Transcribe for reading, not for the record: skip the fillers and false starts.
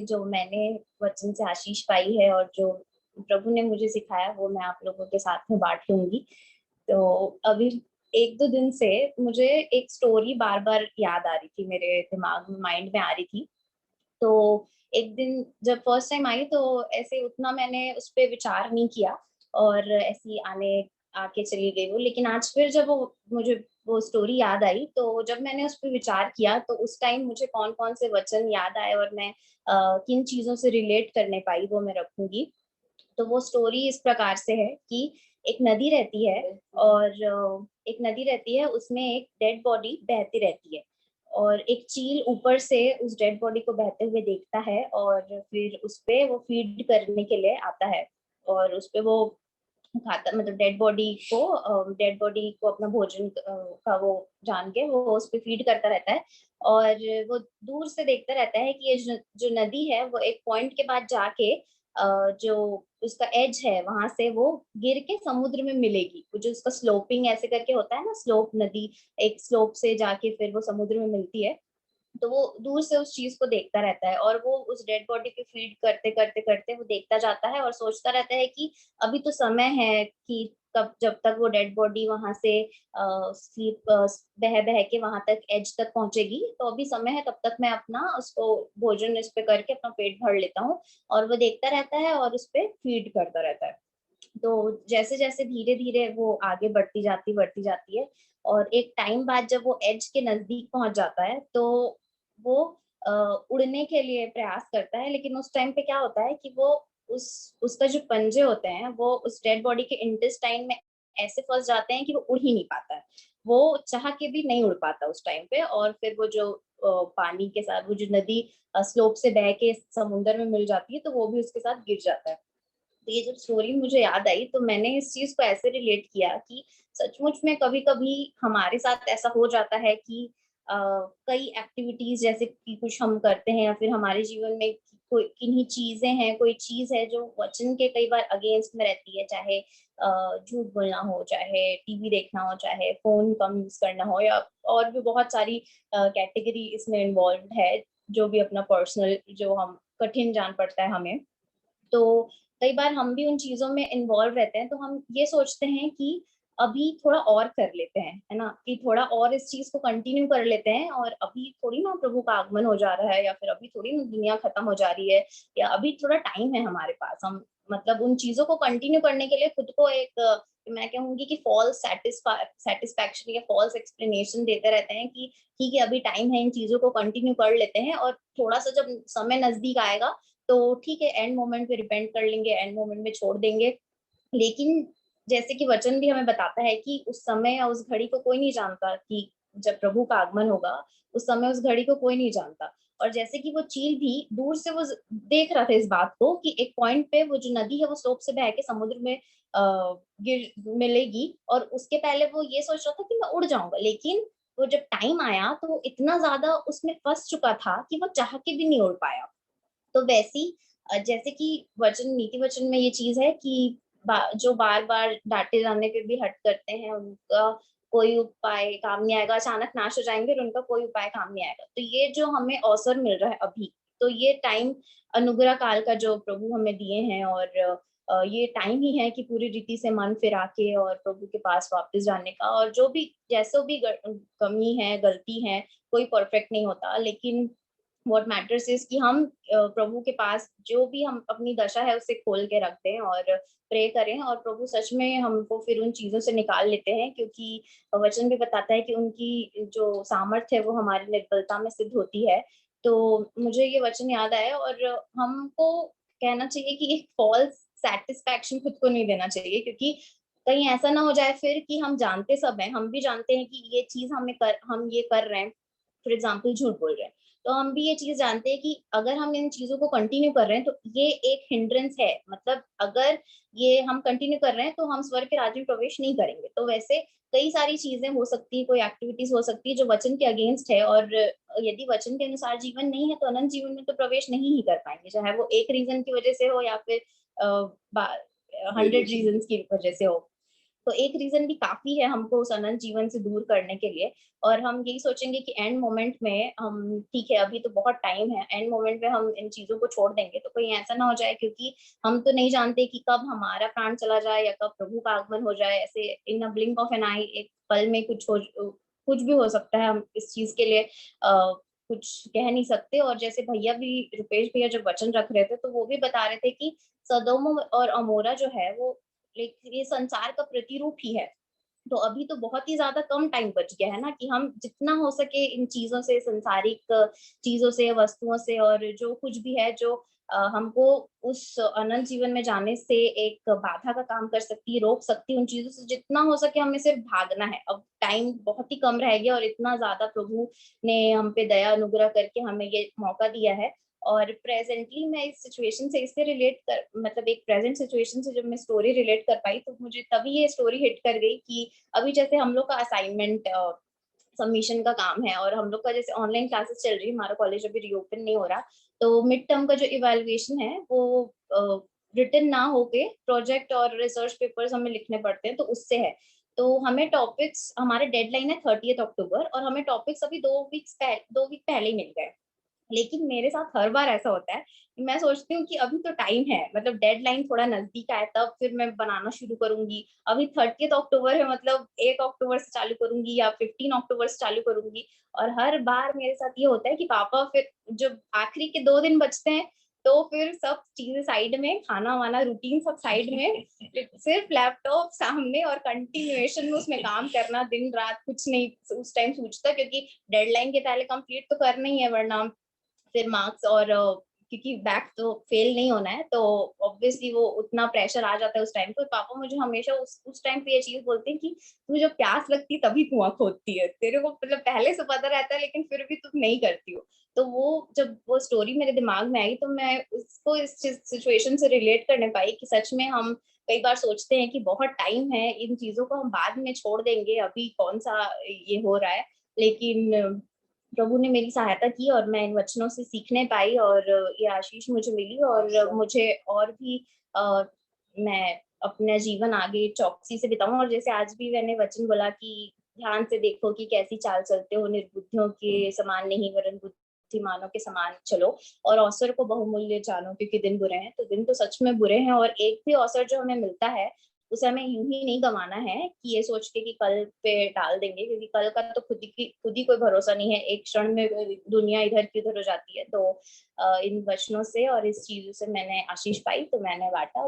जो मैंने वचन से आशीष पाई है और जो प्रभु ने मुझे सिखाया वो मैं आप लोगों के साथ में बाँट लूँगी। तो अभी 1-2 दिन से मुझे एक स्टोरी बार-बार याद आ रही थी, मेरे दिमाग में, माइंड में आ रही थी। तो एक दिन जब फर्स्ट टाइम आई तो ऐसे उतना मैंने उस पे विचार नहीं किया और ऐसे ही आके चली गई वो। लेकिन आज फिर जब वो मुझे वो स्टोरी याद आई, तो जब मैंने उस पे विचार किया तो उस टाइम मुझे कौन-कौन से वचन याद आए और मैं किन चीज़ों से रिलेट करने पाई वो मैं रखूँगी। तो वो स्टोरी इस प्रकार से है कि एक नदी रहती है और एक नदी रहती है, उसमें एक डेड बॉडी बहती रहती है और एक चील ऊपर से उस डेड बॉडी को बहते हुए देखता है और फिर उसपे वो फीड करने के लिए आता है और उसपे वो खाता, मतलब डेड बॉडी को अपना भोजन का वो जान के वो उसपे फीड करता रहता है और वो दूर से देखता रहता है कि ये जो नदी है वो एक पॉइंट के बाद जाके जो उसका एज है वहां से वो गिर के समुद्र में मिलेगी। वो जो उसका स्लोपिंग ऐसे करके होता है ना, स्लोप नदी एक स्लोप से जाके फिर वो समुद्र में मिलती है। तो वो दूर से उस चीज को देखता रहता है और वो उस डेड बॉडी पे फीड करते करते करते वो देखता जाता है और सोचता रहता है कि अभी तो समय है कि कब, जब तक वो डेड बॉडी वहां से स्लीप बह बह के वहां तक एज तक पहुंचेगी, तो अभी समय है, तब तक मैं अपना उसको भोजन इस पे करके अपना पेट भर लेता हूँ। और वो देखता रहता है और उस पे फीड करता रहता है। तो जैसे जैसे धीरे धीरे वो आगे बढ़ती जाती है और एक टाइम बाद जब वो एज के नजदीक पहुंच जाता है तो वो अ, उड़ने के लिए प्रयास करता है। लेकिन उस टाइम पे क्या होता है कि वो उस उसका जो पंजे होते हैं वो उस डेड बॉडी के इंटेस्टाइन में ऐसे फंस जाते हैं कि वो उड़ ही नहीं पाता है। वो चाह के भी नहीं उड़ पाता उस टाइम पे और फिर वो जो पानी के साथ वो जो नदी स्लोप से बह के समुंदर में मिल जाती है तो वो भी उसके साथ गिर जाता है। तो ये जब स्टोरी मुझे याद आई तो मैंने इस चीज को ऐसे रिलेट किया कि सचमुच में कभी-कभी हमारे साथ ऐसा हो जाता है कि कई एक्टिविटीज जैसे कि कुछ हम करते हैं या फिर हमारे जीवन में कोई किन्हीं चीजें हैं, कोई चीज है जो वचन के कई बार अगेंस्ट में रहती है, चाहे झूठ बोलना हो, चाहे टीवी देखना हो, चाहे फोन कम यूज करना हो, या और भी बहुत सारी कैटेगरी इसमें इन्वॉल्व है जो भी अपना पर्सनल जो हम कठिन जान पड़ता है हमें। तो कई बार हम भी उन चीज़ों में इन्वॉल्व रहते हैं, तो हम ये सोचते हैं कि अभी थोड़ा और कर लेते हैं, है ना? कि थोड़ा और इस चीज़ को कंटिन्यू कर लेते हैं और अभी थोड़ी ना प्रभु का आगमन हो जा रहा है या फिर अभी थोड़ी ना दुनिया खत्म हो जा रही है या अभी थोड़ा टाइम है हमारे पास। हम मतलब उन चीज़ों को कंटिन्यू करने के लिए खुद को एक मैं कहूँगी कि फॉल्स सैटिस्फैक्शन या फॉल्स एक्सप्लेनेशन देते रहते हैं कि ठीक है, अभी टाइम है, इन चीज़ों को कंटिन्यू कर लेते हैं और थोड़ा-सा जब समय नज़दीक आएगा तो ठीक है, एंड मोमेंट पे रिपेंट कर लेंगे, एंड मोमेंट में छोड़ देंगे। लेकिन जैसे कि वचन भी हमें बताता है कि उस समय या उस घड़ी को कोई नहीं जानता कि जब प्रभु का आगमन होगा, उस समय उस घड़ी को कोई नहीं जानता। और जैसे कि वो चील भी दूर से वो देख रहा था इस बात को कि एक पॉइंट पे वो जो नदी है वो स्लोप से बह के समुद्र में गिर मिलेगी और उसके पहले वो ये सोच रहा था कि मैं उड़ जाऊंगा। लेकिन वो जब टाइम आया तो वो इतना ज्यादा उसमें फंस चुका था कि वो चाह के भी नहीं उड़ पाया। तो वैसी जैसे कि वचन, नीति वचन में ये चीज है कि जो बार बार डांटे जाने पे भी हट करते हैं, उनका कोई उपाय काम नहीं आएगा, अचानक नाश हो जाएंगे और उनका कोई उपाय काम नहीं आएगा। तो ये जो हमें अवसर मिल रहा है अभी, तो ये टाइम अनुग्रह काल का जो प्रभु हमें दिए हैं और ये टाइम ही है कि पूरी रीति से मन फिरा के और प्रभु के पास वापस जाने का। और जो भी जैसो भी कमी है, गलती है, कोई परफेक्ट नहीं होता, लेकिन व्हाट मैटर्स इज कि हम प्रभु के पास जो भी हम अपनी दशा है उसे खोल के रख दें और प्रे करें और प्रभु सच में हमको फिर उन चीजों से निकाल लेते हैं, क्योंकि वचन भी बताता है कि उनकी जो सामर्थ्य है वो हमारी निर्बलता में सिद्ध होती है। तो मुझे ये वचन याद आया और हमको कहना चाहिए कि एक फॉल्स सेटिस्फैक्शन खुद को नहीं देना चाहिए, क्योंकि कहीं ऐसा ना हो जाए फिर कि हम जानते सब हैं, हम भी जानते हैं कि ये चीज हम ये कर रहे हैं, फॉर एग्जाम्पल झूठ बोल रहे हैं, तो हम भी ये चीज जानते हैं कि अगर हम इन चीजों को कंटिन्यू कर रहे हैं तो ये एक हिंड्रेंस है। मतलब अगर ये हम कंटिन्यू कर रहे हैं तो हम स्वर्ग के राज्य में प्रवेश नहीं करेंगे। तो वैसे कई सारी चीजें हो सकती है, कोई एक्टिविटीज हो सकती है जो वचन के अगेंस्ट है, और यदि वचन के अनुसार जीवन नहीं है तो अनंत जीवन में तो प्रवेश नहीं ही कर पाएंगे, चाहे वो एक रीजन की वजह से हो या फिर 100 रीजन की वजह से हो। तो एक रीजन भी काफी है हमको उस अनंत जीवन से दूर करने के लिए। और हम यही सोचेंगे कि एंड मोमेंट में हम ठीक है, अभी तो बहुत टाइम है, एंड मोमेंट में हम इन चीजों को छोड़ देंगे तो कहीं ऐसा ना हो जाए, क्योंकि हम तो नहीं जानते कि कब हमारा प्राण चला जाए या कब प्रभु का आगमन हो जाए। ऐसे इन अ ब्लिंक ऑफ एन आई, एक पल में कुछ भी हो सकता है। हम इस चीज के लिए कुछ कह नहीं सकते। और जैसे भैया भी, रुपेश भैया जब वचन रख रहे थे तो वो भी बता रहे थे कि सदोम और अमोरा जो है वो ये संसार का प्रतिरूप ही है। तो अभी तो बहुत ही ज्यादा कम टाइम बच गया है ना, कि हम जितना हो सके इन चीजों से, संसारिक चीजों से, वस्तुओं से, और जो कुछ भी है जो हमको उस अनंत जीवन में जाने से एक बाधा का काम कर सकती है, रोक सकती है, उन चीजों से जितना हो सके हमें सिर्फ भागना है। अब टाइम बहुत ही कम रह गया और इतना ज्यादा प्रभु ने हम पे दया अनुग्रह करके हमें ये मौका दिया है। और प्रेजेंटली मैं इस सिचुएशन से इससे रिलेट कर, मतलब एक प्रेजेंट सिचुएशन से जब मैं स्टोरी रिलेट कर पाई तो मुझे तभी ये स्टोरी हिट कर गई कि अभी जैसे हम लोग का असाइनमेंट सबमिशन का काम है, और हम लोग का जैसे ऑनलाइन क्लासेस चल रही है, हमारा कॉलेज अभी रीओपन नहीं हो रहा, तो मिड टर्म का जो इवेल्युएशन है वो रिटन ना होके प्रोजेक्ट और रिसर्च पेपर्स हमें लिखने पड़ते हैं, तो उससे है। तो हमें टॉपिक्स, हमारे डेडलाइन है 30 अक्टूबर, और हमें टॉपिक्स अभी 2 वीक पहले ही मिल गए। लेकिन मेरे साथ हर बार ऐसा होता है कि मैं सोचती हूँ कि अभी तो टाइम है, मतलब डेडलाइन थोड़ा नजदीक आए तब फिर मैं बनाना शुरू करूंगी। अभी 30 अक्टूबर है, मतलब 1 अक्टूबर से चालू करूंगी या 15 अक्टूबर से चालू करूंगी। और हर बार मेरे साथ ये होता है कि पापा फिर जब आखिरी के 2 दिन बचते हैं तो फिर सब चीजें साइड में, खाना वाना रूटीन सब साइड में, सिर्फ लैपटॉप सामने और कंटिन्यूएशन में उसमें काम करना, दिन रात कुछ नहीं उस टाइम सोचता, क्योंकि डेडलाइन के पहले कंप्लीट तो करना ही है, वरना फिर मार्क्स और क्योंकि बैक तो फेल नहीं होना है, तो ऑब्वियसली वो उतना प्रेशर आ जाता है उस टाइम पे। पापा मुझे हमेशा उस टाइम पे ये चीज बोलते हैं कि तू जब प्यास लगती है तभी कुआं खोदती है, तेरे को मतलब पहले से पता रहता है लेकिन फिर भी तुम नहीं करती हो। तो वो जब वो स्टोरी मेरे दिमाग में आई तो मैं उसको इस सिचुएशन से रिलेट करने पाई कि सच में हम कई बार सोचते हैं कि बहुत टाइम है, इन चीजों को हम बाद में छोड़ देंगे, अभी कौन सा ये हो रहा है। लेकिन प्रभु ने मेरी सहायता की और मैं इन वचनों से सीखने पाई, और ये आशीष मुझे मिली, और मुझे और भी मैं अपना जीवन आगे चौकसी से बिताऊं। और जैसे आज भी मैंने वचन बोला कि ध्यान से देखो कि कैसी चाल चलते हो, निर्बुद्धियों के समान नहीं वरन बुद्धिमानों के समान चलो, और अवसर को बहुमूल्य जानो क्योंकि दिन बुरे हैं। तो दिन तो सच में बुरे हैं, और एक भी अवसर जो हमें मिलता है उसे हमें यूं ही नहीं गंवाना है कि ये सोच के कि कल पे डाल देंगे, क्योंकि कल का तो खुद ही कोई भरोसा नहीं है, एक क्षण में दुनिया इधर की उधर हो जाती है। तो इन वचनों से और इस चीजों से मैंने आशीष पाई तो मैंने बांटा।